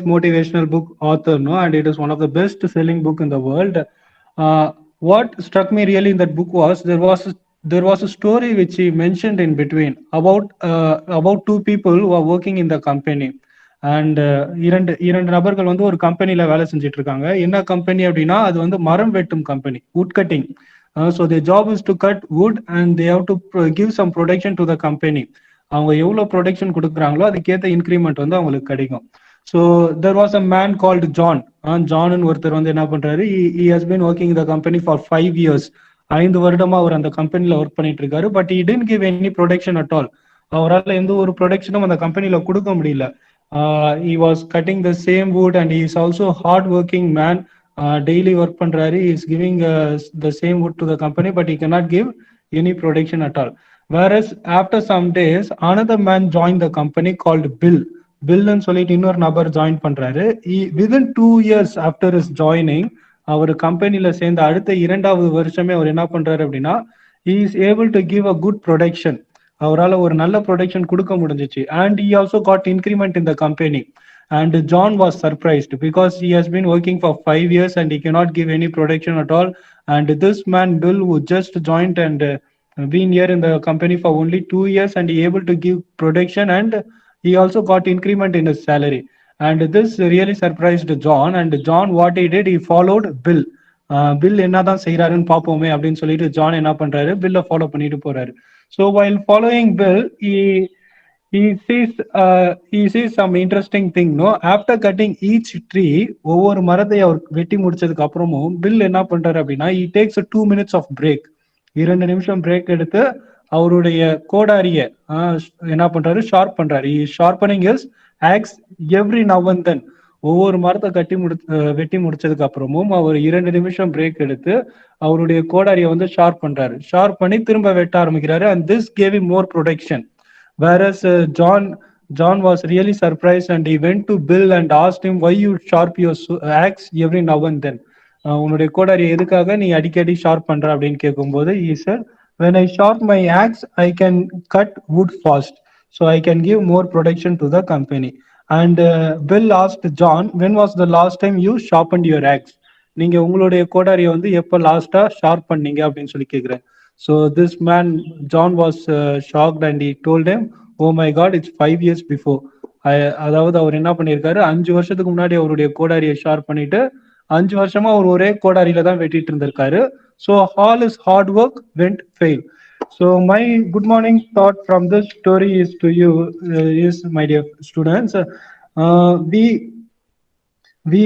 motivational book author, no, and it is one of the best-selling book in the world. What struck me really in that book was there was a story which he mentioned in between about two people who are working in the company. And இரண்டு நபர்கள் வந்து ஒரு கம்பெனில வேலை செஞ்சுட்டு இருக்காங்க. என்ன company அப்படின்னா அது வந்து மரம் வெட்டும் company, wood cutting. So their job is to cut wood and they have to give some production to the company. அவங்க எவ்வளவு ப்ரொடக்ஷன் கொடுக்குறாங்களோ அதுக்கேற்ற இன்க்ரிமெண்ட் வந்து அவங்களுக்கு கிடைக்கும். So there was a man called John. John ஒருத்தர் வந்து என்ன பண்றாரு, he has been working in the company for 5 years. 5 வருடமா அவர் அந்த கம்பெனில ஒர்க் பண்ணிட்டு இருக்காரு. But he didn't give any production at all. அவரால் எந்த ஒரு ப்ரொடக்ஷனும் அந்த கம்பெனில கொடுக்க முடியல. He was cutting the same wood and he is also hard working man. Daily work பண்றாரு. He is giving the same wood to the company but he cannot give any production at all. Whereas after some days another man joined the company called Bill. பில்லுன்னு சொல்லிட்டு இன்னொரு நபர் join பண்றாரு. Within 2 years after is joining, அவர் கம்பெனில சேர்ந்த அடுத்த 2வது வருஷமே அவர் என்ன பண்றாரு அப்படின்னா, he is able to give a good production. அவரால் ஒரு நல்ல ப்ரொடக்ஷன் கொடுக்க முடிஞ்சிச்சு. And he also got increment in the company. And John was surprised because he has been working for 5 years and he cannot give any production at all. And this man Bill, who just joined and been here in the company for only 2 years, and he able to give production and he also got increment in his salary. And this really surprised John. And John, what he did, he followed Bill. Bill என்னதான் செய்யறாருன்னு பார்ப்போமே அப்படின்னு சொல்லிட்டு John என்ன பண்றாரு, பில்லை follow பண்ணிட்டு போறாரு. So while following Bill, he sees some interesting thing. No, after cutting each tree, ஒவ்வொரு மரத்தை அவர் வெட்டி முடிச்சதுக்கு அப்புறமும் பில் என்ன பண்றாரு அப்படின்னா, he takes a 2 minutes of break. 2 நிமிஷம் பிரேக் எடுத்து அவருடைய கோடாரிய என்ன பண்றாரு, ஷார்ப் பண்றாரு. Sharpening is axe every now and then. ஒவ்வொரு மரத்தை வெட்டி முடிச்சதுக்கு அப்புறமும் அவர் 2 நிமிஷம் பிரேக் எடுத்து அவருடைய கோடாரியை வந்து ஷார்ப் பண்றாரு. ஷார்ப் பண்ணி திரும்ப வெட்ட ஆரம்பிக்கிறாரு. And this gave him more production. Whereas John was really surprised and he went to Bill and asked him, why you sharp your axe every now and then. உன்னுடைய கோடாரியை எதுக்காக நீ அடிக்கடி ஷார்ப் பண்ற அப்படின்னு கேட்கும்போது he said, when I sharp my axe I can cut wood fast, so I can give more production to the company. And Bill asked John, when was the last time you sharpened your axe? நீங்க உங்களுடைய கோடாரியை வந்து எப்ப லாஸ்டா sharp பண்ணீங்க அப்படின்னு சொல்லி கேக்குறேன். So this man John was shocked and he told him, oh my god, it's 5 years before. அதாவது அவர் என்ன பண்ணிருக்காரு, 5 வருஷத்துக்கு முன்னாடி அவருடைய கோடாரியை ஷார்ப் பண்ணிட்டு 5 வருஷமா அவர் ஒரே கோடாரியில தான் வெட்டிட்டு இருந்திருக்காரு. So all his hard work went fail. So my good morning thought from this story is to you, is my dear students, we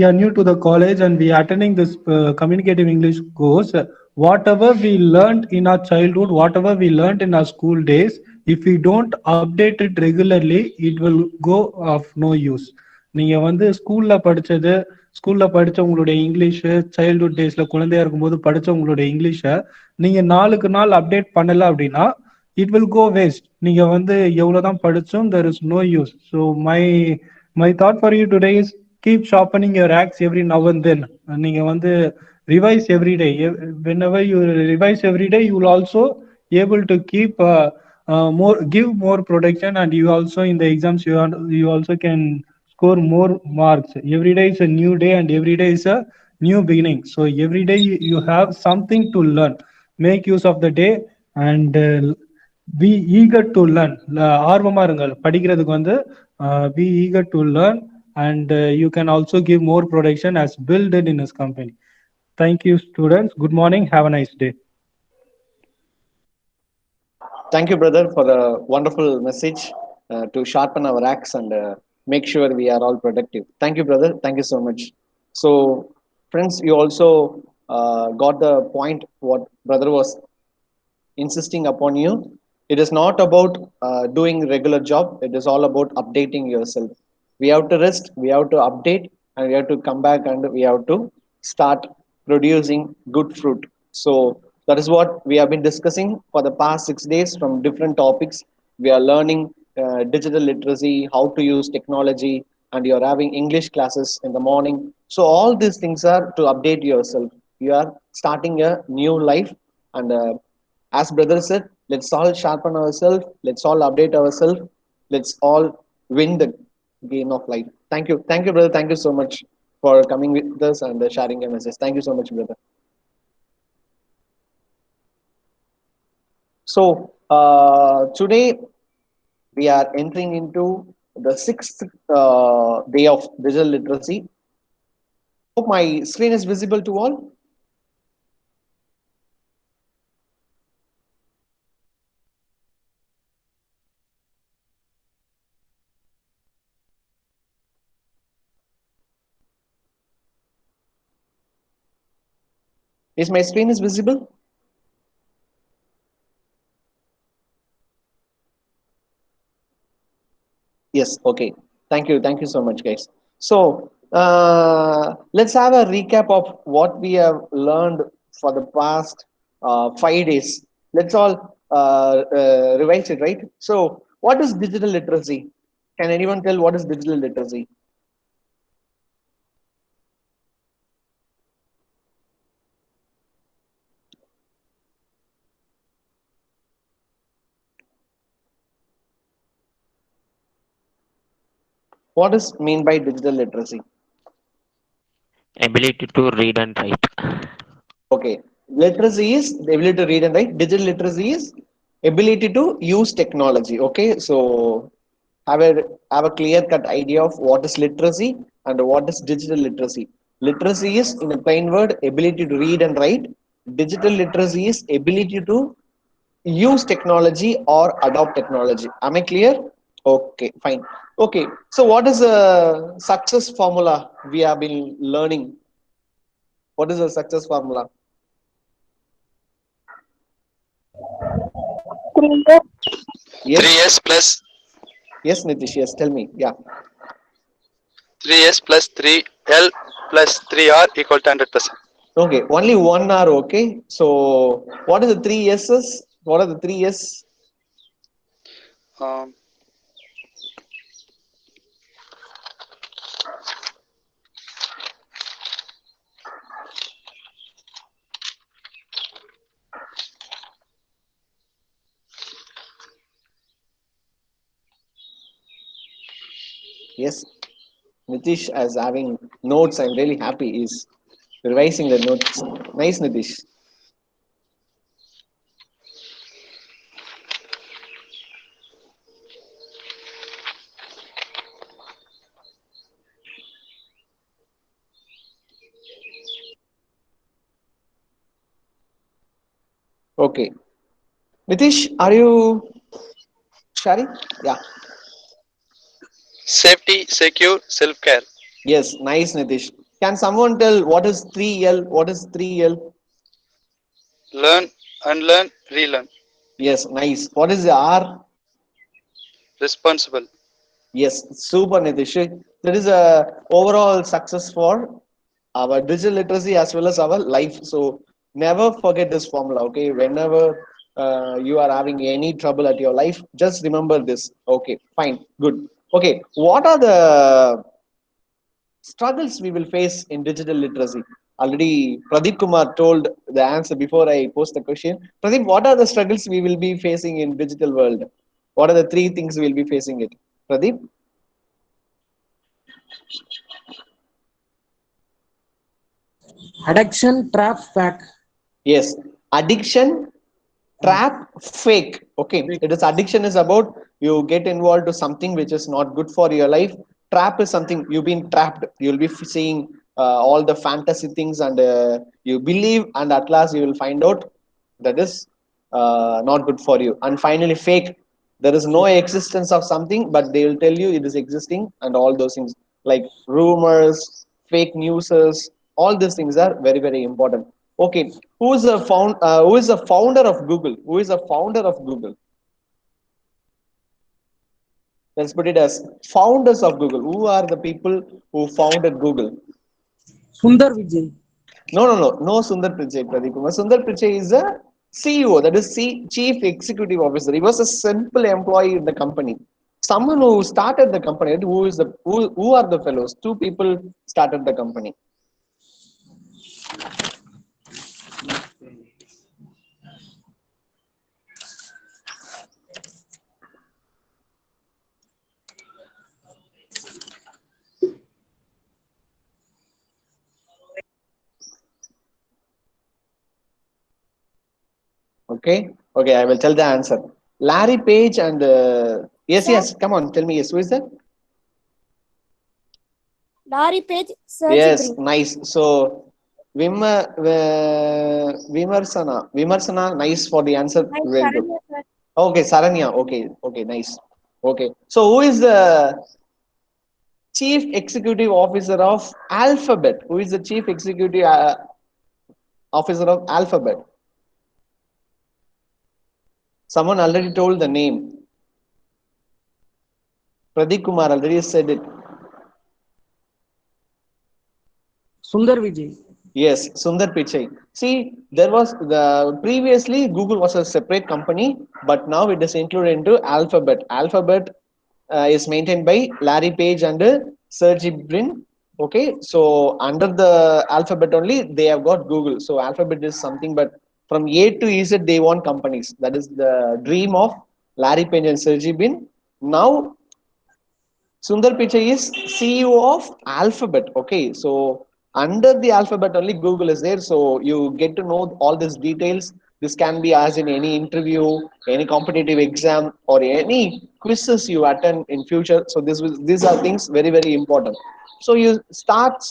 are new to the college and we are attending this communicative English course. Whatever we learned in our childhood, whatever we learned in our school days, if we don't update it regularly, it will go of no use. நீங்க வந்து ஸ்கூல்ல படிச்ச உங்களுடைய English, childhood டேஸ்ல குழந்தையா இருக்கும்போது படிச்ச உங்களுடைய இங்கிலீஷை நீங்க நாளுக்கு நாள் அப்டேட் பண்ணல அப்படின்னா இட் வில் கோ வேஸ்ட். நீங்க வந்து எவ்வளவுதான் படிச்சும் there is no use. So my thought for you today is keep sharpening your axe every now and then. நீங்க வந்து revise every day. Whenever you revise every day, you will also able to keep give more production, and you also in the exams you also can score more marks. Every day is a new day and every day is a new beginning. So every day you have something to learn. Make use of the day and be eager to learn. ஆர்வமா இருங்கள் படிக்கிறதுக்கு வந்து. Be eager to learn and you can also give more production as Bill did in his company. Thank you students. Good morning. Have a nice day. Thank you, brother, for the wonderful message to sharpen our axe and make sure we are all productive. Thank you, brother. Thank you so much. So, friends, you also got the point what brother was insisting upon you. It is not about doing regular job. It is all about updating yourself. We have to rest, we have to update, and we have to come back and we have to start producing good fruit. So that is what we have been discussing for the past 6 days from different topics. We are learning digital literacy, how to use technology, and you are having English classes in the morning. So all these things are to update yourself. You are starting a new life, and as brother said, let's all sharpen ourselves, let's all update ourselves, let's all win the game of life. Thank you, brother. Thank you so much for coming with us and sharing your message. Thank you so much, brother. So today we are entering into the sixth day of digital literacy. Hope my screen is visible to all. Is my screen is visible? Yes. Okay. Thank you. Thank you so much, guys. So let's have a recap of what we have learned for the past 5 days. Let's all revise it, right? So, what is digital literacy? Can anyone tell what is digital literacy? What is mean by digital literacy? Ability to read and write. Okay. Literacy is the ability to read and write. Digital literacy is ability to use technology. Okay. So have a clear cut idea of what is literacy and what is digital literacy. Literacy is in a plain word ability to read and write. Digital literacy is ability to use technology or adopt technology. Am I clear? Okay, fine. Okay. So what is a success formula we have been learning? What is a success formula? 3 years. Three Yes. S plus Yes, Nitish. Yes, tell me. Yeah. 3S plus 3L plus 3R equal to 100%. Okay. Only 1 hour. Okay. So, what are the three S's? What are the three S? Um, Yes. Nitish as having notes. I'm really happy. Is revising the notes. Nice, Nitish. Okay. Nitish, are you sharing? Yeah. Safety, secure, self care. Yes. Nice, Nitish. Can someone tell what is 3L? What is 3L? Learn, unlearn, relearn. Yes. Nice. What is the R? Responsible. Yes, super Nitish. That is a overall success for our digital literacy as well as our life. So never forget this formula. Okay, whenever you are having any trouble at your life, just remember this. Okay, fine, good. Okay, what are the struggles we will face in digital literacy? Already Pradeep Kumar told the answer before I post the question. Pradeep, what are the struggles we will be facing in digital world? What are the three things we will be facing it? Pradeep? Addiction, trap, fact. Yes, addiction, trap, fake. Okay, it is addiction is about you get involved to something which is not good for your life. Trap is something you've been trapped. You'll be seeing all the fantasy things and you believe, and at last you will find out that is not good for you. And finally, fake. There is no existence of something, but they will tell you it is existing, and all those things like rumors, fake newses, all these things are very very important. Okay, who is the who is the founder of Google? Who is the founder of Google? Let's put it as founders of Google. Who are the people who founded Google? Sundar Vijay. No, Sundar Pichai, Pradeep Kumar. Sundar Pichai is a CEO, that is Chief Executive Officer. He was a simple employee in the company. Someone who started the company, who is the who are the fellows? Two people started the company. Okay, okay, I will tell the answer. Larry Page and yes, Sir, yes. Come on, tell me. Yes, who is that? Larry Page, Sergey Yes, Brin. nice. So, Vimarsana, nice for the answer. My Very good. Saranya, sir. Okay, Saranya. Okay, okay, nice. Okay. So, who is the chief executive officer of Alphabet? Who is the chief executive officer of Alphabet? Someone already told the name. Pradeep Kumar already said it. Sundar Vijay. Yes, Sundar Pichai. See, there was the previously Google was a separate company, but now it is included into Alphabet. Alphabet is maintained by Larry Page and Sergey Brin. Okay, so under the Alphabet only they have got Google. So Alphabet is something, but from A to Z they want companies. That is the dream of Larry Page and Sergey Brin. Now Sundar Pichai is CEO of Alphabet. Okay, so under the Alphabet only Google is there. So you get to know all these details. This can be asked in any interview, any competitive exam, or any quizzes you attend in future. So these are things very important. So you start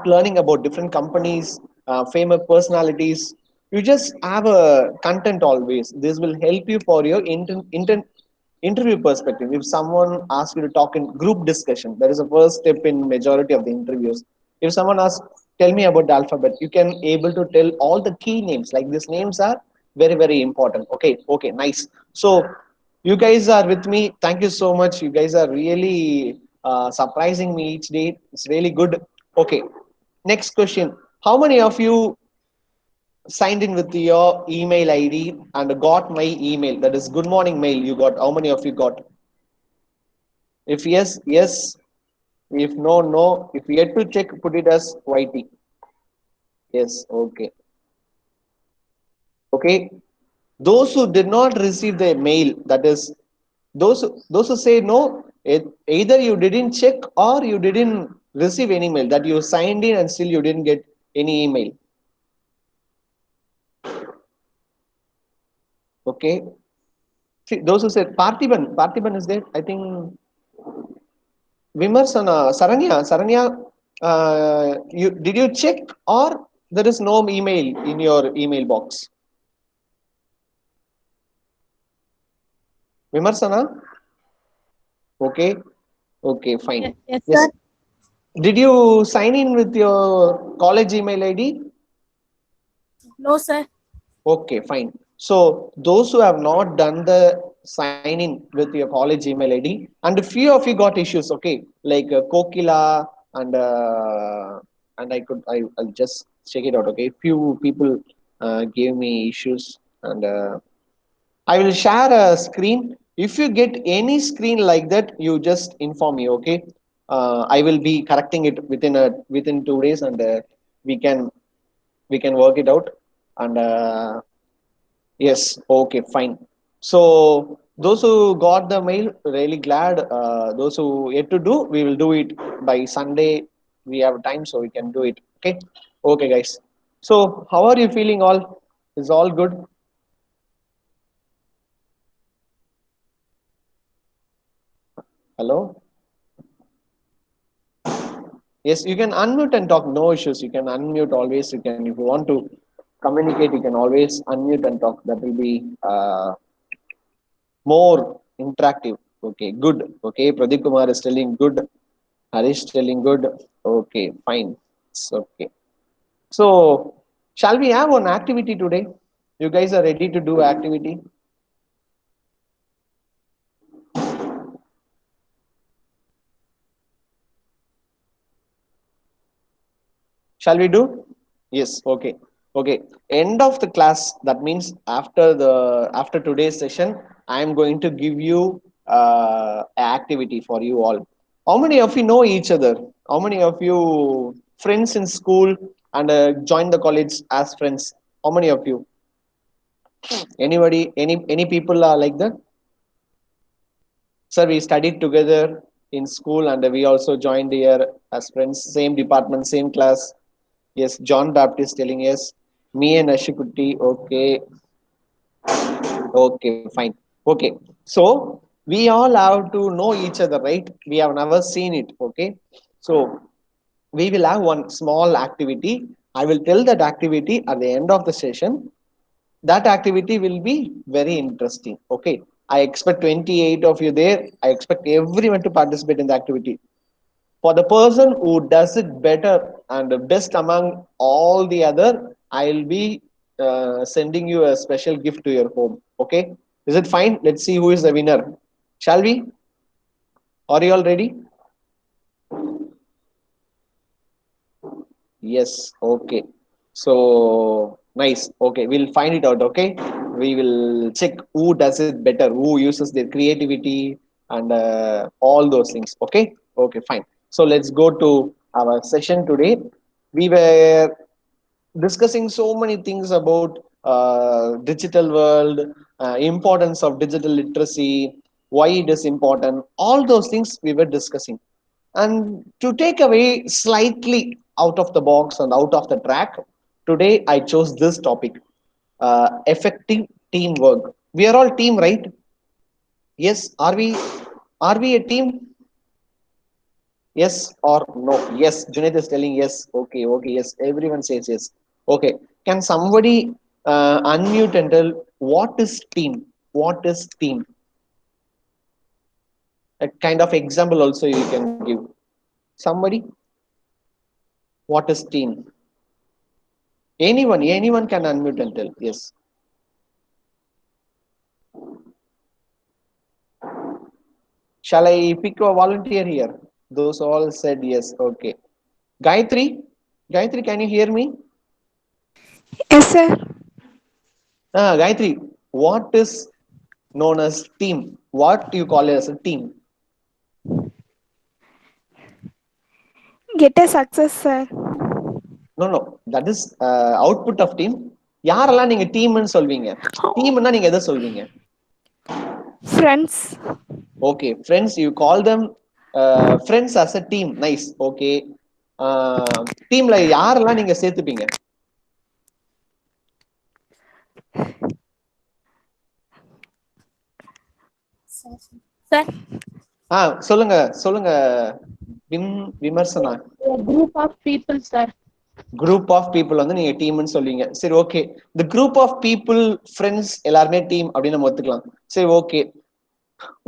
learning about different companies, famous personalities. You just have a content always. This will help you for your interview perspective. If someone asks you to talk in group discussion, that is the first step in majority of the interviews. If someone asks, tell me about the alphabet, you can able to tell all the key names. Like these names are very important. Okay, okay, nice. So you guys are with me. Thank you so much. You guys are really surprising me each day. It's really good. Okay, next question. How many of you signed in with your email ID and got my email? That is good morning mail. You got how many of you got? If yes, yes. If no, no. If yet to check, put it as YT. Yes. Okay. Okay. Those who did not receive the mail, that is, those who say no, either you didn't check or you didn't receive any mail, that you signed in and still you didn't get any email. Okay. See, those who said Parthiban is there. I think Vimarsana, Saranya, you did you check or there is no email in your email box? Vimarsana, okay, okay, fine. Yes, Yes. sir. Did you sign in with your college email ID? No, sir. Okay, fine. So those who have not done the sign in with your college email ID, and a few of you got issues, okay, like Kokila and I'll just check it out, okay. Few people gave me issues, and I will share a screen. If you get any screen like that, you just inform me, okay. I will be correcting it within 2 days, and we can work it out, and yes, okay, fine. So those who got the mail, really glad. Those who yet to do, we will do it by Sunday. We have time, so we can do it. Okay, okay, guys. So how are you feeling? All is all good? Hello. Yes, you can unmute and talk. No issues. You can unmute always. You can, if you want to communicate, you can always unmute and talk. That will be more interactive. Okay, good. Okay, Pradeep Kumar is telling good. Harish telling good. Okay, fine. It's okay. So, shall we have one activity today? You guys are ready to do activity? Shall we do? Yes. Okay. Okay. End of the class. That means after today's session, I am going to give you activity for you all. How many of you know each other? How many of you friends in school and join the college as friends? How many of you? Anybody? Any people are like that? Sir, we studied together in school and we also joined here as friends, same department, same class. Yes, John Baptist telling yes. Me and Ashikutti, okay. Okay, fine. Okay, so we all have to know each other, right? We have never seen it. Okay, so we will have one small activity. I will tell that activity at the end of the session. That activity will be very interesting. Okay, I expect 28 of you there. I expect everyone to participate in the activity. For the person who does it better and best among all the other, I'll be sending you a special gift to your home. Okay, is it fine? Let's see who is the winner. Shall we? Are you all ready? Yes, okay. So nice. Okay, we'll find it out. Okay, we will check who does it better, who uses their creativity and all those things. Okay, okay, fine. So let's go to our session today. We were discussing so many things about digital world, importance of digital literacy, why it is important. All those things we were discussing. And to take away slightly out of the box and out of the track, today I chose this topic: effective teamwork. We are all team, right? Yes. Are we? Are we a team? Yes or no? Yes. Junaid is telling yes. Okay. Okay. Yes. Everyone says yes. Okay. Can somebody unmute and tell what is team? What is team? A kind of example also you can give. Somebody. What is team? Anyone can unmute and tell. Yes. Shall I pick a volunteer here? Those all said yes. Okay. Gayatri, Gayatri, can you hear me? Yes, sir. Gayatri, what is known as team? What do you call it as a team? Get a success, sir. No, no. That is output of team. யாரெல்லாம் நீங்க டீம்னு சொல்வீங்க? டீம்னா நீங்க எதை சொல்வீங்க? Friends. Okay, friends, you call them friends as a team. Nice. Okay. டீம்ல யாரெல்லாம் நீங்க சேர்த்துப்பீங்க? Sir. சொல்லுங்க சொல்லுங்க Vimarsana. A group of people, sir. Group of people வந்து நீங்க டீம்னு சொல்லுவீங்க. சரி, ஓகே. இந்த குரூப் ஆஃப் பீப்புள் ஃப்ரெண்ட்ஸ் எல்லாருமே டீம் அப்படின்னு நம்ம ஒத்துக்கலாம். சரி, ஓகே.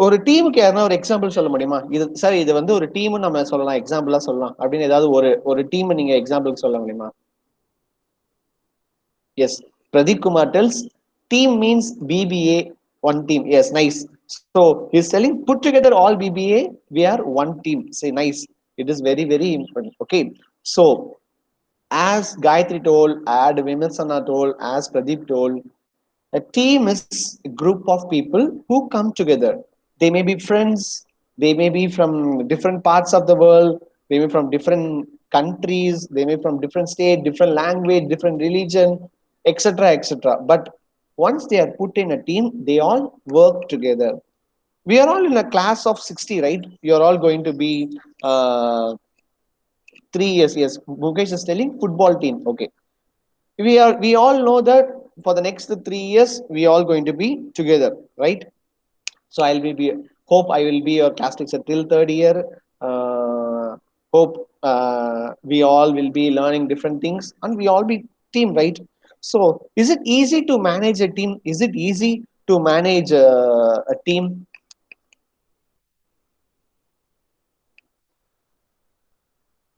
ஒரு டீமுக்கு யாருன்னா ஒரு எக்ஸாம்பிள் சொல்ல முடியுமா? இது சார், இது வந்து ஒரு டீம்னு நம்ம சொல்லலாம், எக்ஸாம்பிளா சொல்லலாம் அப்படின்னு ஏதாவது ஒரு டீம் நீங்க எக்ஸாம்பிளுக்கு சொல்ல முடியுமா? Yes, Pradeep Kumar tells team means BBA, one team. Yes, nice. So he's telling put together all BBA, we are one team. Say nice. It is very, very important. Okay. So as Gayatri told, as Vimarsana told, as Pradeep told, a team is a group of people who come together. They may be friends, they may be from different parts of the world, they may be from different countries, they may be from different state, different language, different religion, etc. etc. But once they are put in a team, they all work together. We are all in a class of 60, right? You are all going to be 3 years. Yes, Mukesh is telling football team. Okay, we all know that for the next 3 years we all going to be together, right? So be hope I will be your class teacher till third year. Hope we all will be learning different things and we all be team, right? So is it easy to manage a team? Is it easy to manage a team?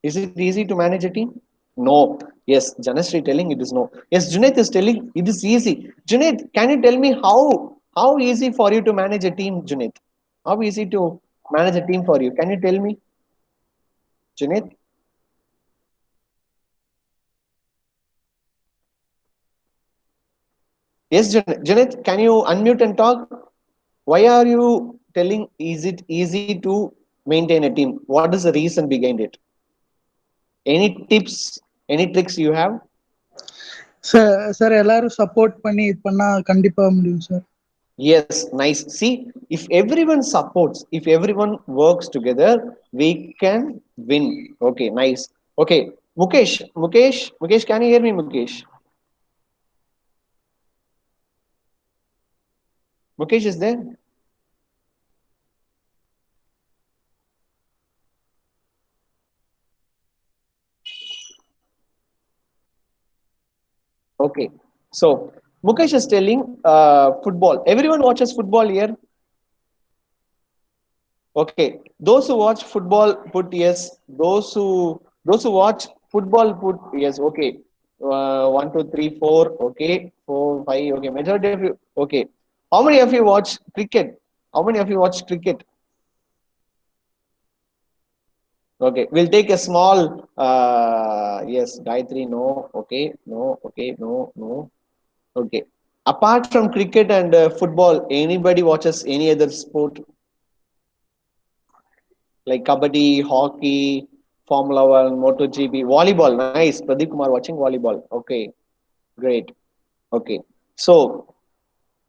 Is it easy to manage a team? No. Yes, Janasri telling it is no. Yes, Junaid is telling it is easy. Junaid, can you tell me how easy for you to manage a team, Junaid? How easy to manage a team for you? Can you tell me, Junaid? Yes, Junaid, can you unmute and talk? Why are you telling is it easy to maintain a team? What is the reason behind it? Any tips, any tricks you have? Sir எல்லாரும் support பண்ணி இது பண்ணா கண்டிப்பா முடியும் sir. Yes, nice. See, if everyone supports, if everyone works together, we can win. Okay, nice. Okay, Mukesh, can you hear me, Mukesh? Mukesh is there? Okay. So Mukesh is telling football. Everyone watches football here. Okay. Those who watch football put yes. Those who watch football put yes. Okay. 1, 2, 3, 4. Okay. 4, 5. Okay. Majority of you. Okay. How many of you watch cricket? How many of you watch cricket? Okay. We'll take a small. Yes. Gayatri. No. Okay. No. Okay. No. No. Okay. Apart from cricket and football, anybody watches any other sport like kabaddi, hockey, Formula One, MotoGP, volleyball? Nice. Pradeep Kumar watching volleyball. Okay, great. Okay. So,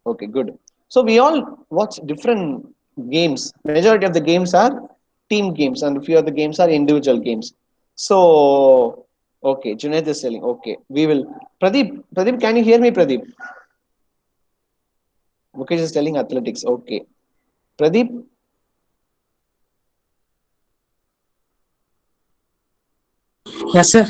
okay, good. So we all watch different games. Majority of the games are team games, and few of the games are individual games. So, okay, Junaid is telling. Okay, we will. Pradeep, can you hear me, Pradeep? Mukesh is telling athletics. Okay. Pradeep, Yes, sir.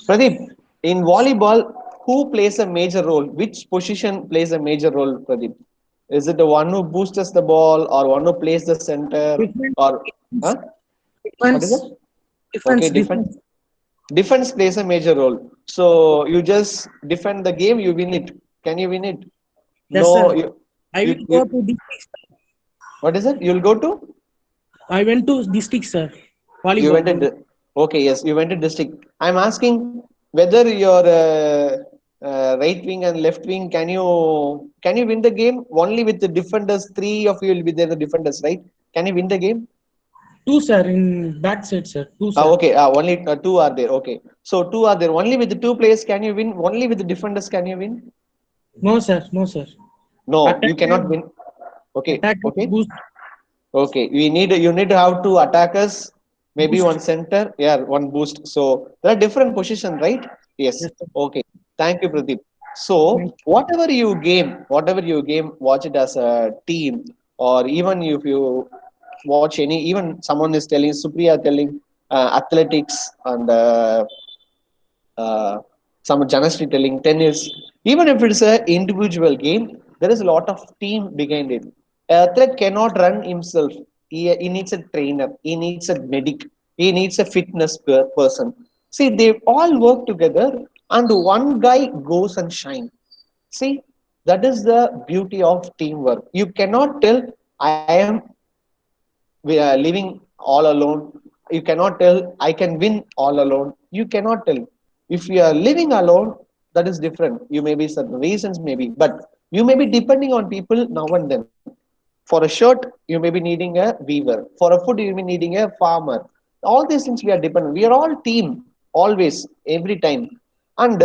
Pradeep, in volleyball, who plays a major role? Which position plays a major role, Pradeep? Is it the one who boosts the ball, or one who plays the center, Defense, or huh? What is it? defense, Okay, defense, defense. defense. Defense plays a major role. So you just defend the game, you win it. Can you win it? Yes, No, sir. I will go you to district. what is it? You'll go to? I went to district, sir. You Volleyball. went to okay, yes, you went to district. I'm asking whether your right wing and left wing can you win the game only with the defenders? Three of you will be there, the defenders, right? Can you win the game? Two, sir, in back side, sir. Two, sir. Okay, only two are there. Okay, so two are there. Only with the two players can you win? Only with the defenders can you win? No, sir. No, sir. No, you Attacker, cannot win. Okay, attacker, okay. boost, Okay, you need to have two attackers, maybe boost. one center, yeah, one boost. So there are different positions, right? Yes. Yes, sir. Okay. Thank you, Pradeep. So Thank whatever you game, watch it as a team, or even if you watch any, even someone is telling Supriya telling athletics and uh, some Janasri telling tennis. Even if it's an individual game, there is a lot of team behind it. An athlete cannot run himself. He needs a trainer. He needs a medic. He needs a fitness person. See, they all work together, and one guy goes and shine. See, that is the beauty of teamwork. You cannot tell I am we are living all alone. You cannot tell I can win all alone. You cannot tell. If you are living alone, that is different. You may be certain reasons, maybe, but you may be depending on people now and then. For a shirt, you may be needing a weaver. For a food, you may be needing a farmer. All these things we are dependent. We are all team always, every time. And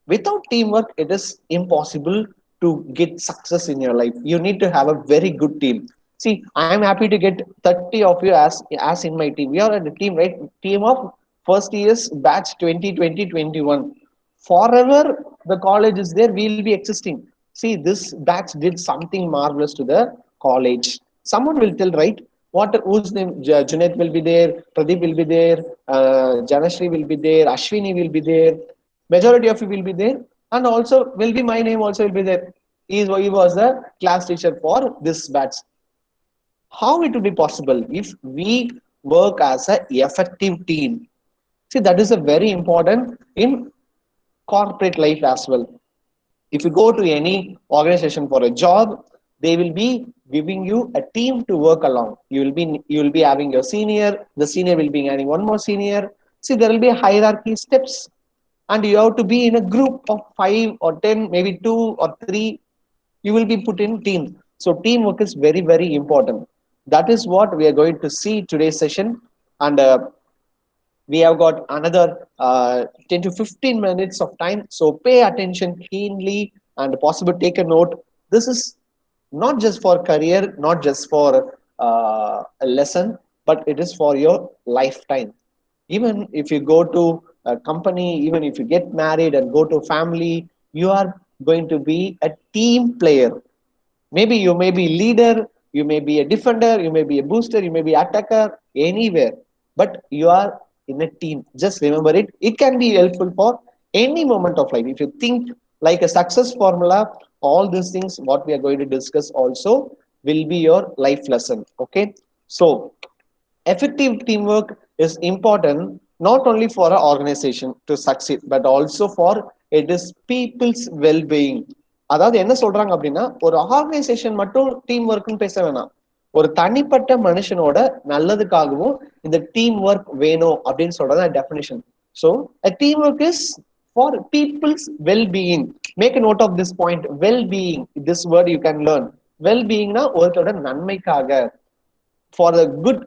without teamwork, it is impossible to get success in your life. You need to have a very good team. See, I am happy to get 30 of you as in my team. We are a team, right? Team of first years batch 2020-21. Forever the college is there, we will be existing. See, this batch did something marvelous to the college. Someone will tell, right? What, whose name? Junaid will be there, Pradeep will be there, Janashri will be there, Ashwini will be there, majority of you will be there, and also will be my name also will be there. He was the class teacher for this batch. How it will be possible if we work as a effective team? See, that is a very important in corporate life as well. If you go to any organization for a job, they will be giving you a team to work along. You will be having your senior, the senior will be having one more senior. See, there will be hierarchy steps, and you have to be in a group of 5 or 10, maybe 2 or 3. You will be put in team. So teamwork is very, very important. That is what we are going to see today's session. And we have got another 10 to 15 minutes of time. So pay attention keenly and possibly take a note. This is not just for career, not just for a lesson, but it is for your lifetime. Even if you go to a company, even if you get married and go to family, you are going to be a team player. Maybe you may be leader, you may be a defender, you may be a booster, you may be attacker, anywhere, but you are in a team. Just remember it. It can be helpful for any moment of life. If you think like a success formula, all these things what we are going to discuss also will be your life lesson. Okay, so effective teamwork is important not only for an organization to succeed but also for it is people's well-being. அதாவது என்ன சொல்றாங்க அப்படின்னா, ஒரு organisation மட்டும் team ஒர்க்னு பேச வேணாம், ஒரு தனிப்பட்ட மனுஷனோட நல்லதுக்காகவும் இந்த டீம் ஒர்க் வேணும் அப்படின்னு சொல்றது definition. So team work is for people's well being. Make note of this point, well being. This word you can learn. Well பீயிங்னா ஒருத்தரோட நன்மைக்காக, for the good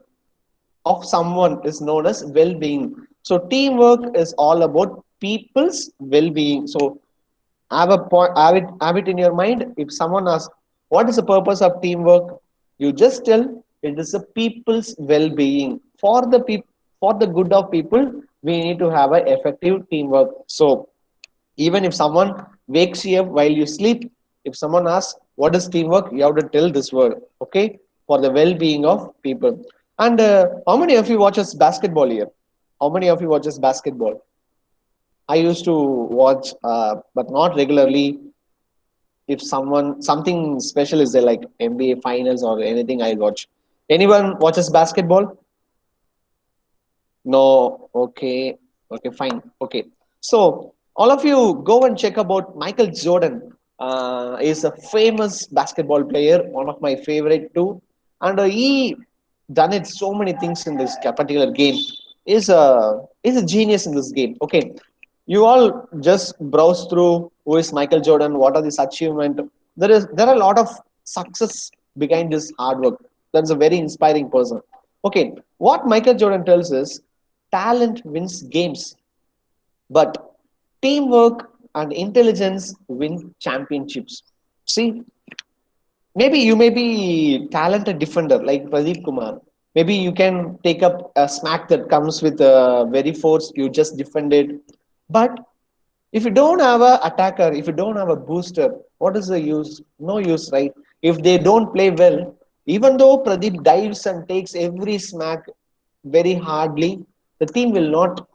of someone is known as well-being. So teamwork is all about people's well-being. So have a point, have it in your mind. If someone asks what is the purpose of teamwork, you just tell it is the people's well-being. For the people, for the good of people, we need to have a effective teamwork. So even if someone wakes you up while you sleep, if someone asks what is teamwork, you have to tell this word. Okay, for the well-being of people. And how many of you watches basketball here? How many of you watches basketball? I used to watch, but not regularly. If something special is there, like NBA finals or anything, I watch. Anyone watches basketball? No. Okay. Okay. Fine. Okay. So all of you go and check about Michael Jordan. Is a famous basketball player, one of my favorite too, and he done it so many things in this particular game. Is a genius in this game. Okay, you all just browse through who is Michael Jordan, what are his achievement. There are a lot of success behind this hard work. That's a very inspiring person. Okay, what Michael Jordan tells is talent wins games, but teamwork and intelligence win championships. See, maybe you may be talented defender like Pradeep Kumar. Maybe you can take up a smack that comes with a very force, you just defend it. But if you don't have a attacker, if you don't have a booster, what is the use? No use, right? If they don't play well, even though Pradeep dives and takes every smack very hardly, the team will not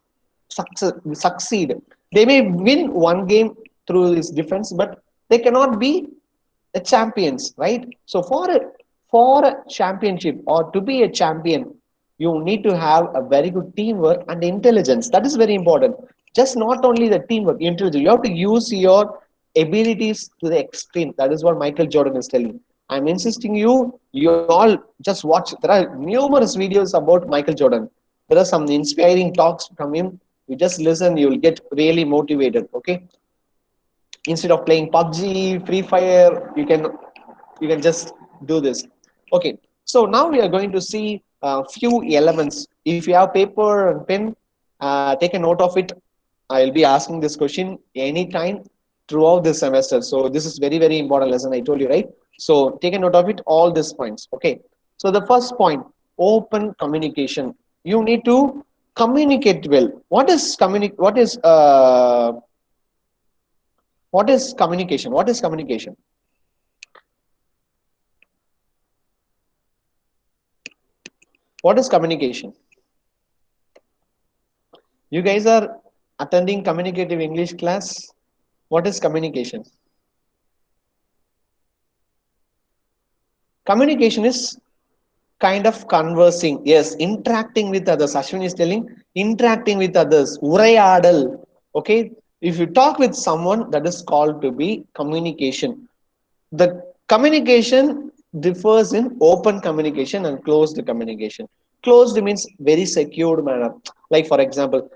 succeed. They may win one game through his defense, but they cannot be the champions, right? So for a championship or to be a champion, you need to have a very good teamwork and intelligence. That is very important. Just not only the teamwork, intelligence. You have to use your abilities to the extreme. That is what Michael Jordan is telling. I'm insisting you all just watch. There are numerous videos about Michael Jordan. There are some inspiring talks from him. You just listen, you will get really motivated. Okay, instead of playing PUBG, Free Fire, you can just do this. Okay, so now we are going to see a few elements. If you have paper and pen, take a note of it. I'll be asking this question anytime throughout this semester. So this is very, very important lesson, I told you, right? So take a note of it, all these points. Okay, so the first point, open communication. You need to communicate well. What is communication? What is communication? What is communication? You guys are attending communicative English class. What is communication? Communication is kind of conversing. Yes, interacting with others. Ashwin is telling interacting with others. Urayadal. Okay. If you talk with someone, that is called to be communication. The communication differs in open communication and closed communication. Closed means very secured manner. Like for example,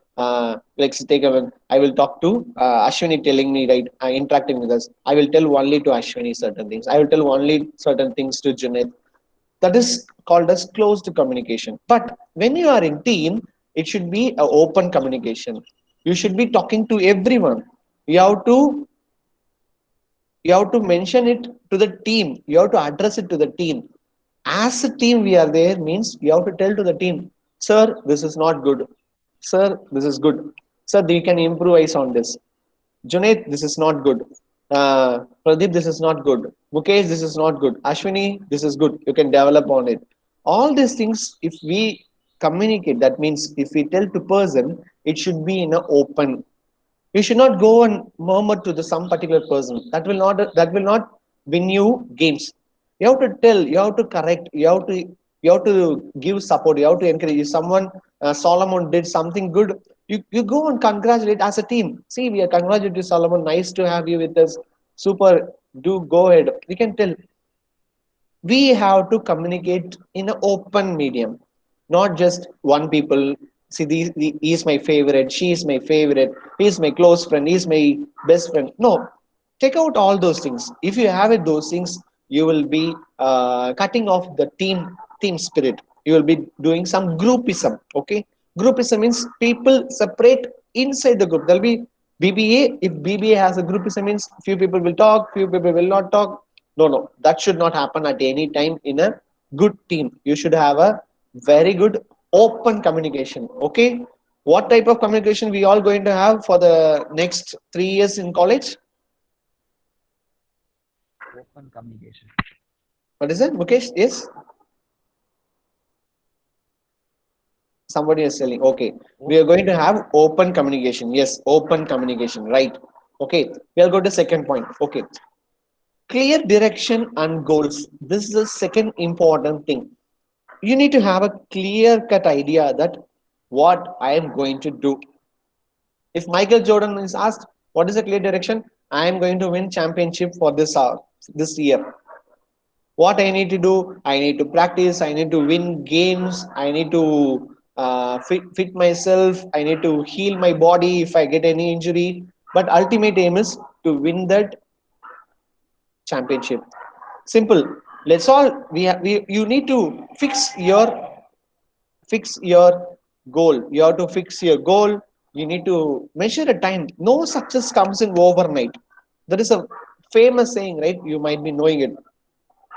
let's take I will talk to Ashwini telling me, right, interacting with us. I will tell only to Ashwini certain things. I will tell only certain things to Junaid. That is called as closed communication. But when you are in team, it should be an open communication. You should be talking to everyone. You have to mention it to the team. You have to address it to the team. As a team we are there means you have to tell to the team, sir, this is not good. Sir, this is good. Sir, you can improvise on this. Junaid, this is not good. Pradeep, this is not good. Mukesh, this is not good. Ashwini, this is good. You can develop on it. All these things, if we communicate, that means if we tell to person, it should be in an open. You should not go and murmur to the some particular person. That will not win you games. You have to tell, you have to correct, you have to give support, you have to encourage. If someone, Solomon did something good, you go and congratulate as a team. See, we are congratulating Solomon, nice to have you with us, super, do go ahead. We can tell. We have to communicate in an open medium, not just one people. See, he is my favorite, she is my favorite, he is my close friend, he is my best friend. No, take out all those things. If you have it those things, you will be cutting off the team spirit. You will be doing some groupism. Okay, groupism means people separate inside the group. There'll be BBA. If BBA has a groupism means few people will talk, few people will not talk. No, no, that should not happen at any time in a good team. You should have a very good open communication. Okay, what type of communication we all going to have for the next 3 years in college? Open communication. What is it, Mukesh? Yes, somebody is telling. Okay, we are going to have open communication. Yes, open communication. Right. Okay, we'll go to second point. Okay, clear direction and goals. This is the second important thing. You need to have a clear cut idea that what I am going to do. If Michael Jordan is asked, what is a clear direction? I am going to win championship for this hour, this year. What I need to do? I need to practice. I need to win games. I need to fit myself. I need to heal my body if I get any injury. But ultimate aim is to win that championship. Simple. Let's all we you need to fix your goal. You have to fix your goal. You need to measure a time. No success comes in overnight. There is a famous saying, right? You might be knowing it.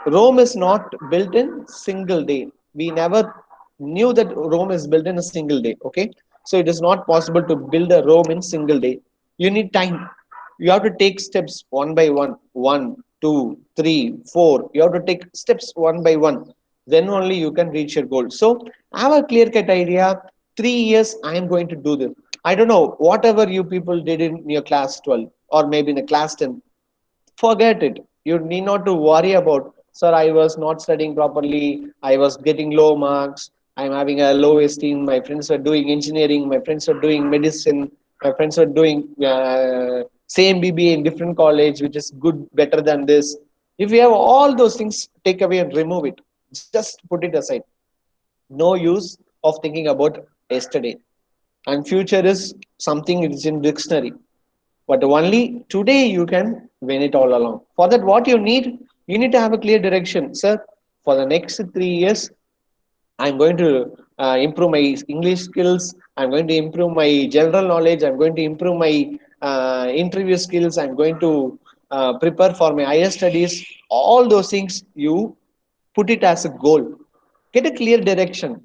Rome is not built in single day. We never knew that Rome is built in a single day. Okay, so it is not possible to build a Rome in single day. You need time. You have to take steps one by one. One, two, three, four. You have to take steps one by one. Then only you can reach your goal. So have a clear cut idea. 3 years I am going to do this. I don't know whatever you people did in your class 12 or maybe in a class 10. Forget it. You need not to worry about, sir, I was not studying properly, I was getting low marks, I'm having a low esteem, my friends are doing engineering, my friends are doing medicine, my friends are doing same BBA in different college which is good, better than this. If you have all those things, take away and remove it. Just put it aside. No use of thinking about yesterday. And future is something it is in dictionary, but only today you can win it all along. For that, what you need to have a clear direction, sir. For the next 3 years, I'm going to improve my English skills, I'm going to improve my general knowledge, I'm going to improve my interview skills, I'm going to prepare for my higher studies. All those things you put it as a goal. Get a clear direction,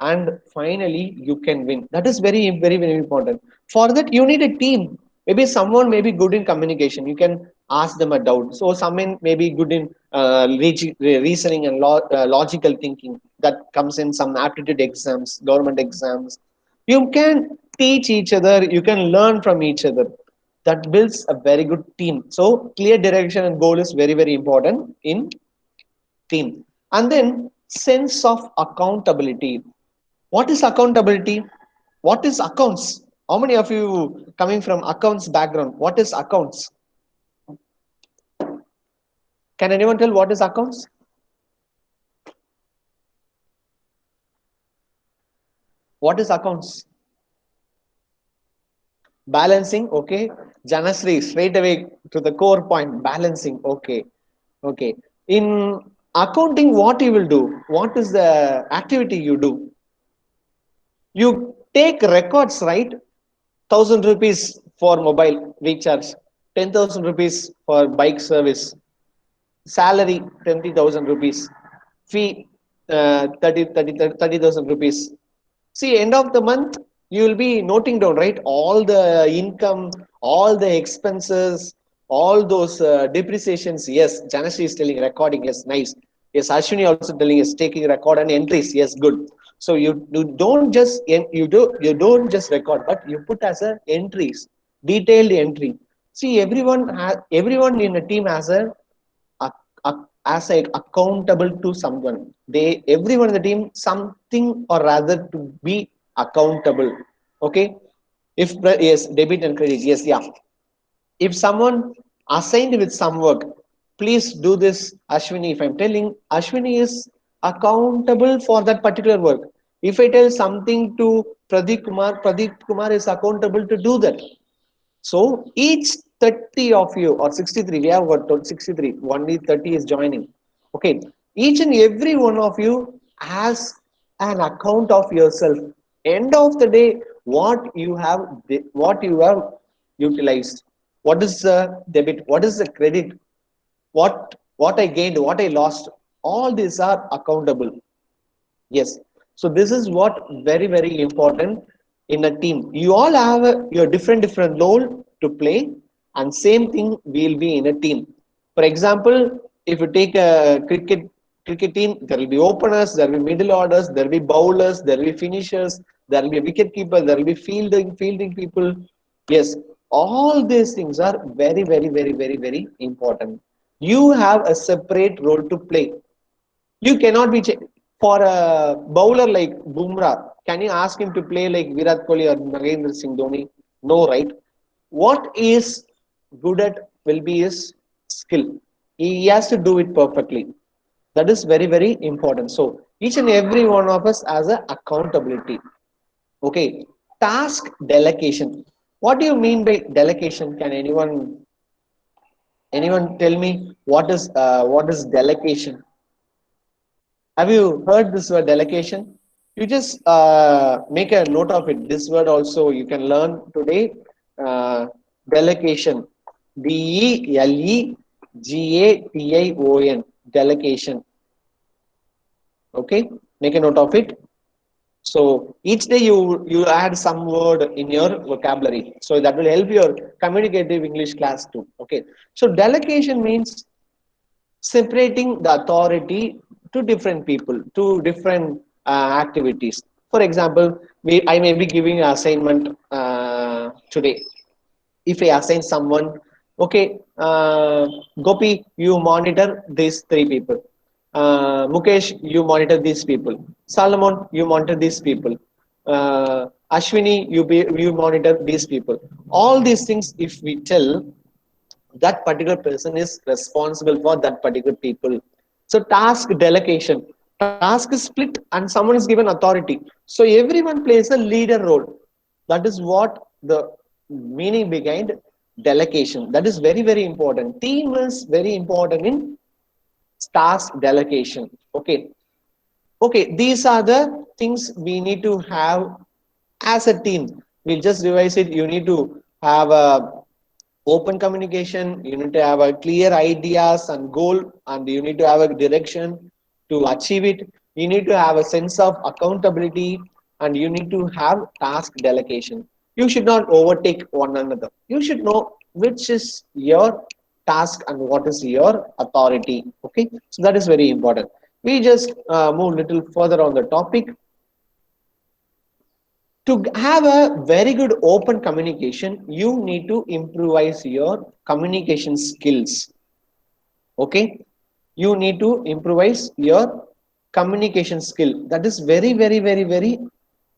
and finally you can win. That is very very very important. For that you need a team. Maybe someone may be good in communication, you can ask them a doubt. So someone may be good in reasoning and logical thinking. That comes in some aptitude exams, government exams. You can teach each other, you can learn from each other. That builds a very good team. So clear direction and goal is very very important in team. And then sense of accountability. What is accountability? What is accounts? How many of you coming from accounts background? What is accounts? Can anyone tell what is accounts? What is accounts? Balancing. Okay, Janasri, straight away to the core point. Balancing. Okay, okay. In accounting, what you will do? What is the activity you do? You take records, right? 1,000 rupees for mobile recharge, 10,000 rupees for bike service, salary 20,000 rupees, fee 30,000 rupees. See, end of the month, you will be noting down, right? All the income, all the expenses, all those depreciations. Yes, Janashri is telling recording. Yes, nice. Yes, Ashwini also telling is taking record and entries. Yes, good. So you don't just you don't just record, but you put as a entries, detailed entry. See, everyone in a team has as a accountable to someone. They everyone in the team something or rather to be accountable. Okay. If yes, debit and credit. Yes, yeah. If someone assigned with some work, please do this, Ashwini. If I'm telling, Ashwini is accountable for that particular work. If I tell something to Pradeep Kumar is accountable to do that. So each 30 of you or 63, we have got 63, only 30 is joining. Okay, each and every one of you has an account of yourself. End of the day, what you have utilized, what is the debit, what is the credit, what I gained, what I lost, all these are accountable. Yes. So this is what very, very important in a team. You all have your different role to play, and same thing will be in a team. For example, if you take a cricket team, there will be openers, there will be middle orders, there will be bowlers, there will be finishers, there will be wicket keeper, there will be fielding people. Yes, all these things are very, very, very, very, very important. You have a separate role to play. You cannot be for a bowler like Bumrah. Can you ask him to play like Virat Kohli or Mahendra Singh Dhoni? No, right? What is good at will be his skill. He has to do it perfectly. That is very, very important. So each and every one of us has a accountability. Okay. Task delegation. What do you mean by delegation? Can anyone tell me what is delegation? Have you heard this word delegation? You just make a note of it. This word also you can learn today. Delegation. Delegation. Delegation. Okay. Make a note of it. So each day you add some word in your vocabulary. So that will help your communicative English class too. Okay. So delegation means separating the authority to different people, to different activities. For example, I may be giving an assignment today. If I assign someone, okay, Gopi, you monitor these three people. Mukesh, you monitor these people. Salomon, you monitor these people. Ashwini, you monitor these people. All these things, if we tell, that particular person is responsible for that particular people. So task delegation, task is split and someone is given authority. So everyone plays a leader role. That is what the meaning behind delegation. That is very, very important. Team is very important in task delegation. Okay. Okay, these are the things we need to have as a team. We'll just revise it. You need to have a open communication, you need to have a clear ideas and goal, and you need to have a direction to achieve it. You need to have a sense of accountability, and you need to have task delegation. You should not overtake one another. You should know which is your task and what is your authority. Okay, so that is very important. We just move a little further on the topic. To have a very good open communication, you need to improvise your communication skills. Okay, you need to improvise your communication skill. That is very, very, very, very,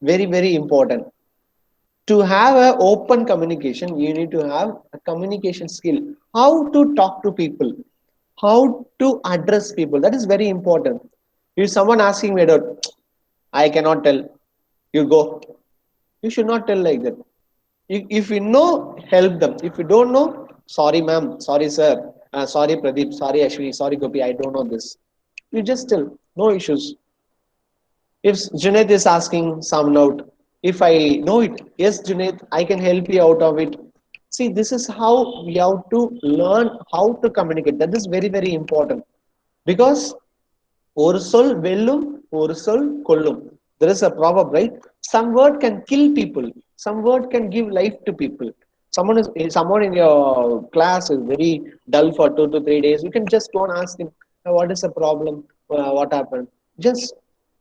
very, very important. To have a open communication, you need to have a communication skill, how to talk to people, how to address people. That is very important. If someone asking me about, I cannot tell, you go. You should not tell like that. If you know, help them. If you don't know, sorry ma'am, sorry sir, sorry Pradeep, sorry Ashwini, sorry Gopi, I don't know this. You just tell, no issues. If Junaid is asking some note, if I know it, yes Junaid, I can help you out of it. See, this is how we have to learn how to communicate. That is very, very important. Because ஒரு சொல் வெல்லும் ஒரு சொல் கொல்லும். There is a proverb, right? Some word can kill people, some word can give life to people. Someone in your class is very dull for 2 to 3 days. You can just go and ask him, what is the problem? What happened? Just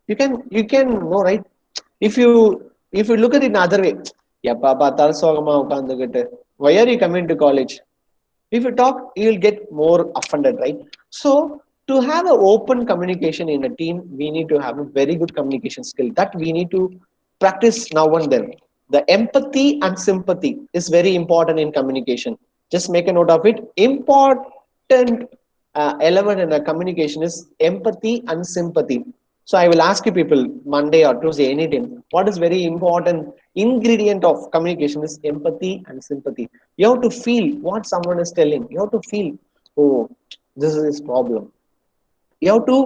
you can know, right? If you look at it in other way, எப்ப பார்த்தாலும் சோகமா உட்கார்ந்துகிட்டு, why are you coming to college? If you talk, you'll get more offended, right? So to have an open communication in a team, we need to have a very good communication skill that we need to practice now and then. The empathy and sympathy is very important in communication. Just make a note of it. Important element in a communication is empathy and sympathy. So I will ask you people Monday or Tuesday, anytime, what is very important ingredient of communication is empathy and sympathy. You have to feel what someone is telling. You have to feel, oh, this is his problem. You have to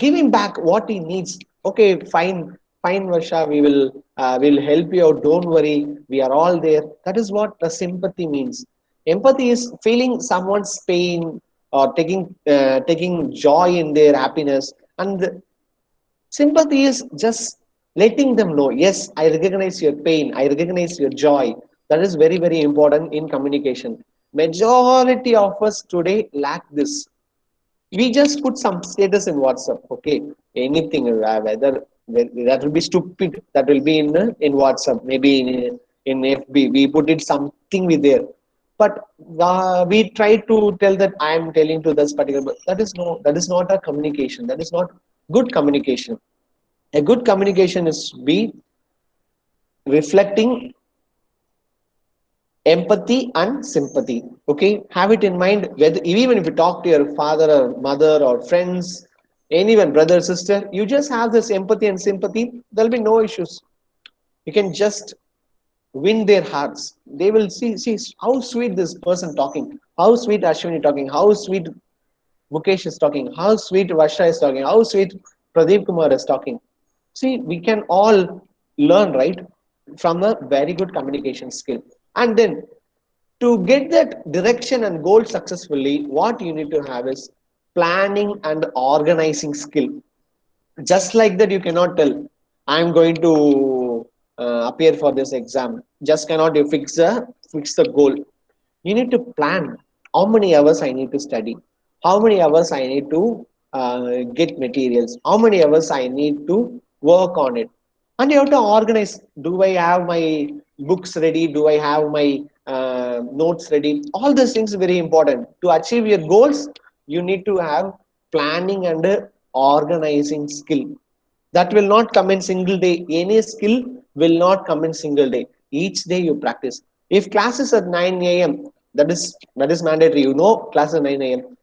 give him back what he needs. Okay, fine, Varsha, we'll help you out. Don't worry, we are all there. That is what the sympathy means. Empathy is feeling someone's pain or taking joy in their happiness, and sympathy is just letting them know, yes, I recognize your pain, I recognize your joy. That is very, very important in communication. Majority of us today lack this. We just put some status in WhatsApp, okay? Anything, whether that will be stupid, that will be in WhatsApp, maybe in FB, we put it something with there. But we try to tell that I am telling to this particular, but that is not a communication. That is not good communication. A good communication is be reflecting empathy and sympathy. Okay, have it in mind. Whether even if you talk to your father or mother or friends, anyone, brother, sister, you just have this empathy and sympathy, there'll be no issues. You can just win their hearts. They will see how sweet this person talking, how sweet Ashwini talking, how sweet Mukesh is talking, how sweet Varsha is talking, how sweet Pradeep Kumar is talking. See, we can all learn, right, from a very good communication skill. And then to get that direction and goal successfully, what you need to have is planning and organizing skill. Just like that, you cannot tell, I'm going to appear for this exam. Just cannot you fix the goal. You need to plan how many hours I need to study, how many hours I need to get materials, how many hours I need to work on it. And you have to organize. Do I have my books ready? Do I have my notes ready? All these things are very important. To achieve your goals, you need to have planning and organizing skill. That will not come in single day. Any skill will not come in single day. Each day you practice. If class is at 9 a.m., that is mandatory. You know, class at 9 a.m.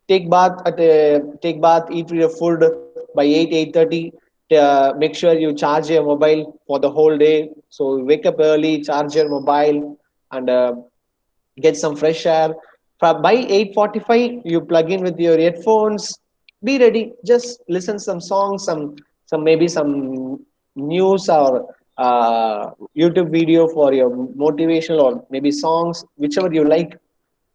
Take bath, eat your food by 8:30. Make sure you charge your mobile for the whole day. So wake up early, charge your mobile, and get some fresh air. By 8:45, you plug in with your headphones. Be ready. Just listen some songs, some maybe some news or YouTube video for your motivational, or maybe songs, whichever you like.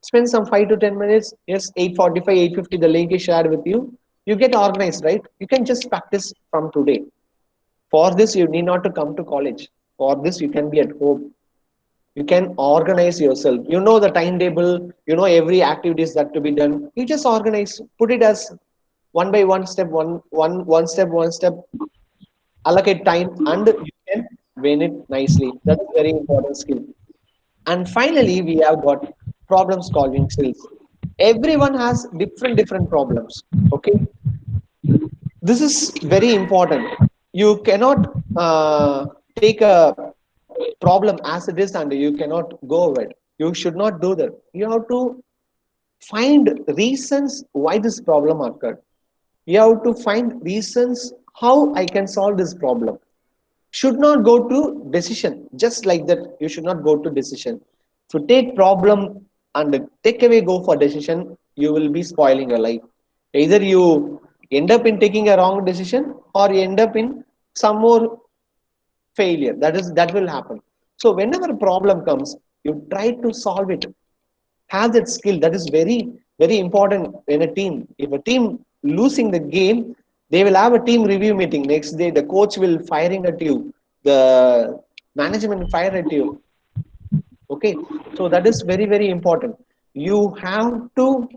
Spend some 5 to 10 minutes. Yes, 8:45, 8:50, the link is shared with you. You get organized, right? You can just practice from today. For this, you need not to come to college. For this, you can be at home. You can organize yourself. You know the timetable, you know every activities that to be done. You just organize, put it as one by one step, one step, allocate time, and you can win it nicely. That's a very important skill. And finally, we have got problem solving skills. Everyone has different problems. Okay, this is very important. You cannot take a problem as it is and you cannot go over it. You should not do that. You have to find reasons why this problem occurred. You have to find reasons how I can solve this problem. Should not go to decision. Just like that, you should not go to decision. To take problem and take away go for decision, you will be spoiling your life. Either you end up in taking a wrong decision, or you end up in some more failure. That will happen. So whenever a problem comes, you try to solve it. Have that skill. That is very, very important in a team. If a team losing the game, they will have a team review meeting next day. The coach will firing at you, the management will fire at you. Okay, so that is very, very important. You have to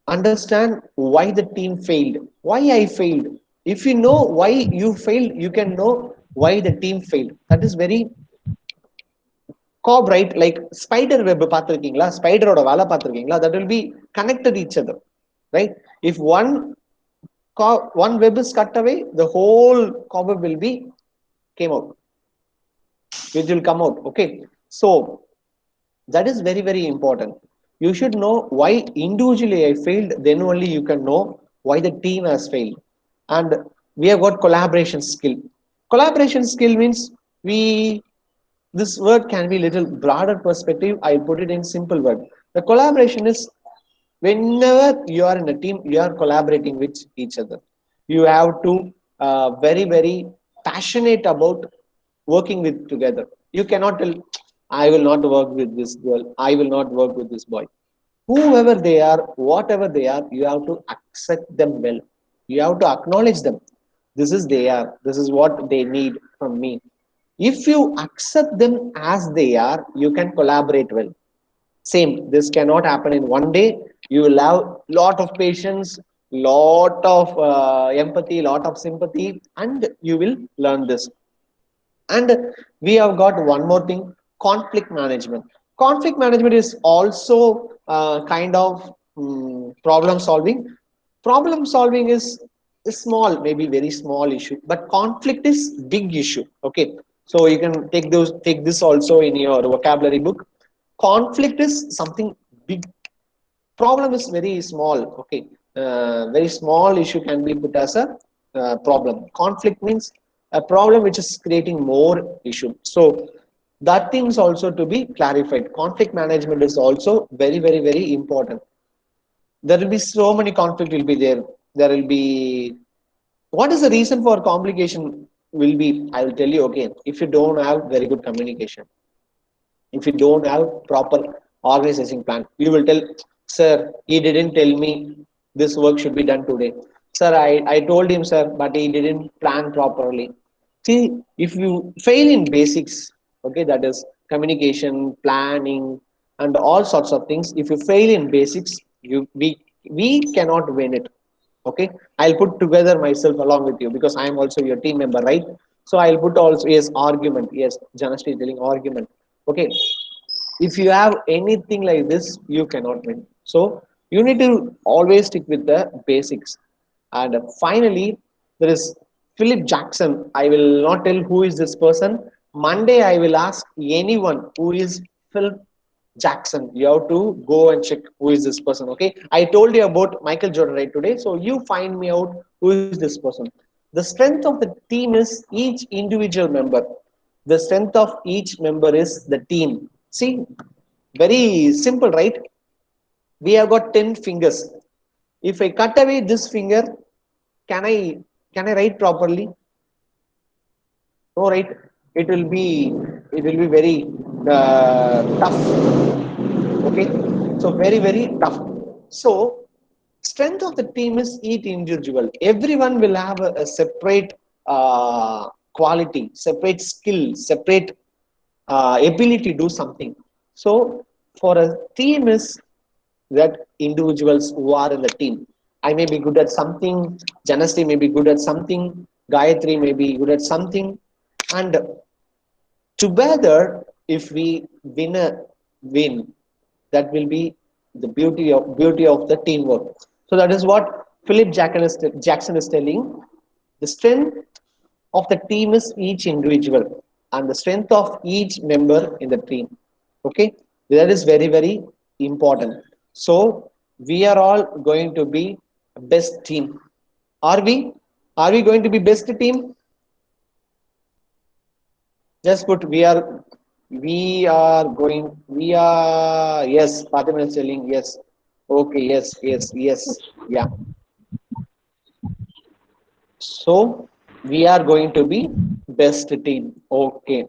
understand why the team failed, why I failed. If you know why you failed, you can know why the team failed. That is very cob, right? Like spider web பார்த்திருக்கீங்களா, ஸ்பைடரோட வலை பார்த்திருக்கீங்களா? That will be connected each other, right? If one web is cut away, the whole cobweb will be came out. It will come out. Okay, so that is very, very important. You should know why individually I failed, then only you can know why the team has failed. And we have got collaboration skill. Collaboration skill means we, this word can be little broader perspective. I put it in simple word. The collaboration is whenever you are in a team, you are collaborating with each other. You have to very, very passionate about working with together. You cannot tell, I will not work with this girl, I will not work with this boy. Whoever they are, whatever they are, you have to accept them well. You have to acknowledge them. This is they are, this is what they need from me. If you accept them as they are, you can collaborate well. Same, this cannot happen in one day. You will have lot of patience, lot of empathy, lot of sympathy, and you will learn this. And we have got one more thing, conflict management. Conflict management is also kind of problem solving. Problem solving is a small, maybe very small issue, but conflict is big issue. Okay, so you can take this also in your vocabulary book. Conflict is something big, problem is very small. Okay, very small issue can be put as a problem. Conflict means a problem which is creating more issue. So that things also to be clarified. Conflict management is also very, very, very important. There will be so many conflict will be there. There will be, what is the reason for complication will be, I will tell you. Okay, if you don't have very good communication, if you don't have proper organizing plan, you will tell, sir, he didn't tell me this work should be done today. Sir, I told him, sir, but he didn't plan properly. See, if you fail in basics, okay, that is communication, planning, and all sorts of things. If you fail in basics, we cannot win it. Okay, I'll put together myself along with you because I am also your team member, right? So I'll put also, yes, argument. Yes, Janashri is telling argument. Okay, if you have anything like this, you cannot win. So you need to always stick with the basics. And finally, there is Philip Jackson. I will not tell who is this person. Monday I will ask anyone who is Philip Jackson. You have to go and check who is this person. Okay, I told you about Michael Jordan right today, so you find me out who is this person. The strength of the team is each individual member. The strength of each member is the team. See, very simple, right? We have got 10 fingers. If I cut away this finger, can I write properly? No, right? It will be very tough. Okay, so very, very tough. So strength of the team is each individual. Everyone will have a separate quality, separate skill, separate ability to do something. So for a team is that individuals who are in the team. I may be good at something, Janasri may be good at something, Gayatri may be good at something, and together, if we win, that will be the beauty of the teamwork. So that is what Philip Jackson is telling. The strength of the team is each individual, and the strength of each member in the team. Okay, that is very, very important. So we are all going to be best team. Are we? Are we going to be best team? Just put we are going, yes, Fatima is telling yes. Okay, yes, yeah. So we are going to be best team. Okay,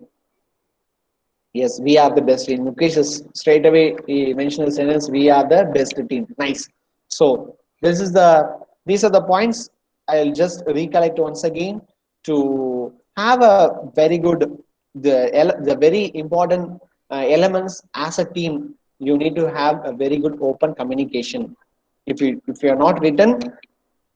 yes, we are the best team. Mukesh is straight away, he mentioned the sentence, we are the best team. Nice. So these are the points. I'll just recollect once again to have a very good, the very important elements as a team. You need to have a very good open communication. If you are not written,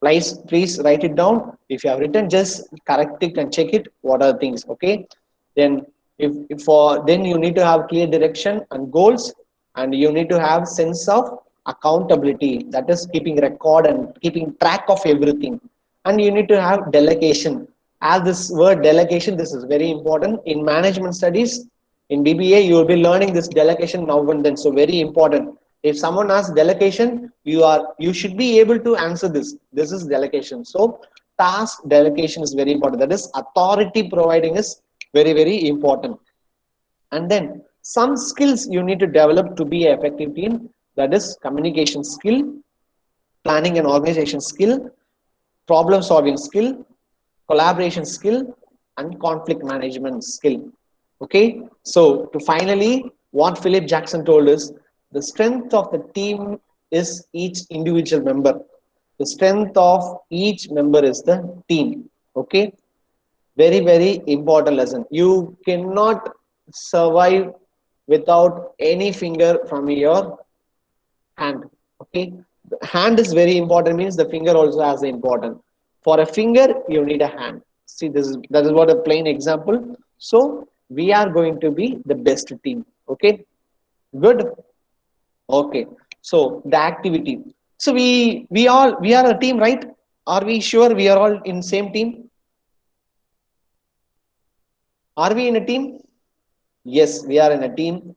please write it down. If you have written, just correct it and check it, what are the things. Okay, then then you need to have clear direction and goals, and you need to have sense of accountability, that is keeping record and keeping track of everything. And you need to have delegation. As this word delegation, this is very important in management studies. In BBA you will be learning this delegation now and then, so very important. If someone asks delegation, you should be able to answer this. This is delegation. So task delegation is very important, that is authority providing is very very important. And then some skills you need to develop to be an effective team, that is communication skill, planning and organization skill, problem solving skill, collaboration skill, and conflict management skill. Okay, so to finally, what Philip Jackson told us, the strength of the team is each individual member. The strength of each member is the team. Okay, very very important lesson. You cannot survive without any finger from your hand. Okay, the hand is very important, means the finger also has important. For a finger you need a hand. See, that is what a plain example. So we are going to be the best team. Okay, good. Okay, so the activity. So we are a team, right? Are we sure we are all in same team? Are we in a team? Yes, we are in a team.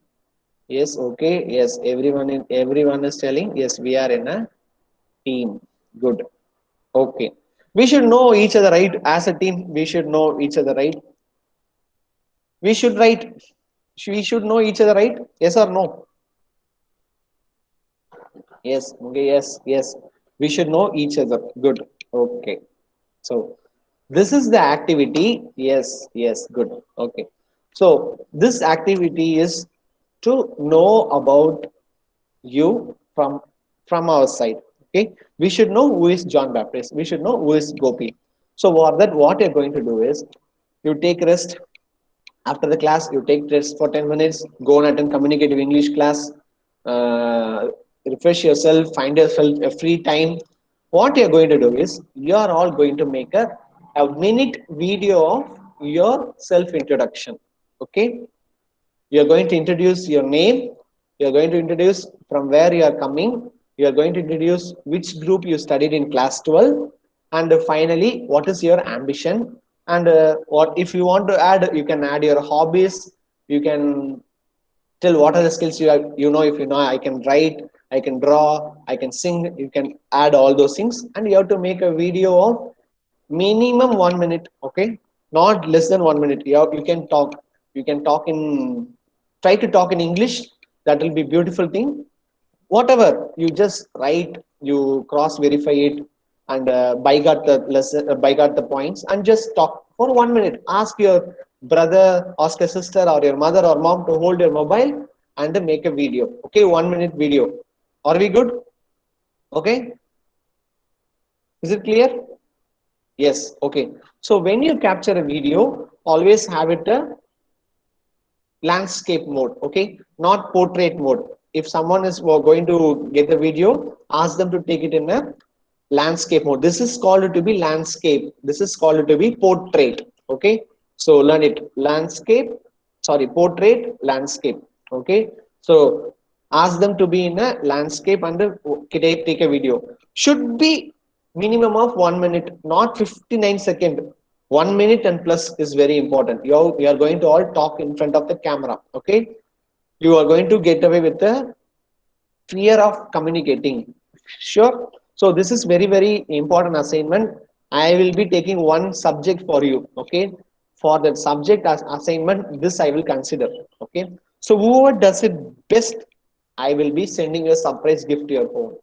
Yes, okay, yes, everyone is telling yes, we are in a team. Good. Okay, we should know each other, right? As a team we should know each other, right? We should, right? We should know each other, right? Yes or no? Yes, okay, yes, yes, we should know each other. Good. Okay, so this is the activity. Yes, yes, good. Okay, so this activity is to know about you from our side. Okay, we should know who is John Baptist, we should know who is Gopi. So what you're going to do is, you take rest. After the class you take rest for 10 minutes, go and attend communicative English class, uh, refresh yourself, find yourself a free time. What you're going to do is, you are all going to make a minute video of your self introduction. Okay, you're going to introduce your name, you're going to introduce from where you are coming, you're going to introduce which group you studied in class 12, and finally what is your ambition. And what if you want to add, you can add your hobbies. You can tell what are the skills you have. You know, if you know, I can write, I can draw, I can sing, you can add all those things. And you have to make a video of minimum 1 minute. Okay, not less than 1 minute. You can talk, you can talk in, try to talk in English. That will be beautiful thing. Whatever you just write, you cross verify it, and by got the lesson, by got the points, and just talk for 1 minute. Ask your brother, ask a sister or your mother or mom to hold your mobile and make a video. Okay, 1 minute video. Are we good? Okay, is it clear? Yes. Okay, so when you capture a video, always have it a landscape mode. Okay, not portrait mode. If someone is going to get the video, ask them to take it in a landscape mode. This is called to be landscape, this is called to be portrait. Okay, so learn it. Landscape, sorry, portrait, landscape. Okay, so ask them to be in a landscape and take a video. Should be minimum of 1 minute, not 59 seconds. 1 minute and plus is very important. You are going to all talk in front of the camera. Okay, you are going to get away with the fear of communicating. Sure. So this is very very important assignment. I will be taking one subject for you. Okay, for that subject as assignment, this I will consider. Okay, so whoever does it best, I will be sending a surprise gift to your home.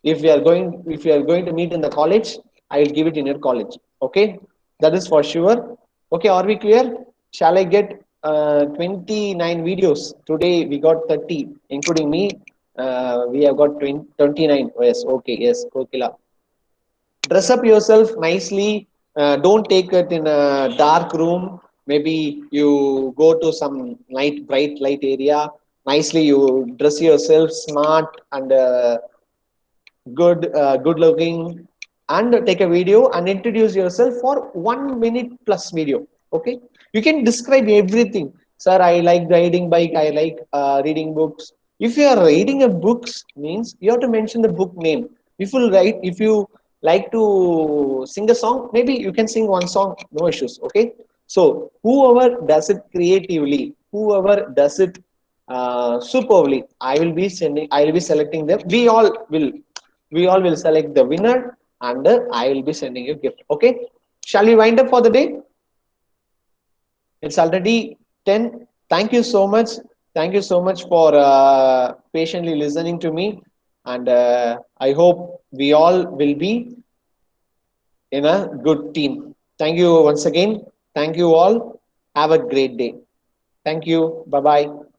If you are going to meet in the college, I will give it in your college. Okay, that is for sure. Okay, are we clear? Shall I get 29 videos? Today we got 30 including me. We have got 29. Oh, yes. Okay, yes, Kokila, dress up yourself nicely. Don't take it in a dark room. Maybe you go to some bright light area. Nicely, you dress yourself smart and good looking, and take a video and introduce yourself for 1 minute plus video. Okay, you can describe everything. Sir, I like riding bike. I like reading books. If you are reading a books, means you have to mention the book name. If you like to sing a song, maybe you can sing one song, no issues. Okay, so whoever does it creatively, whoever does it superbly, I will be selecting them. We all will select the winner, and I will be sending you gift. Okay, shall we wind up for the day? It's already 10. Thank you so much. Thank you so much for patiently listening to me, and I hope we all will be in a good team. Thank you once again. Thank you all. Have a great day. Thank you. Bye bye.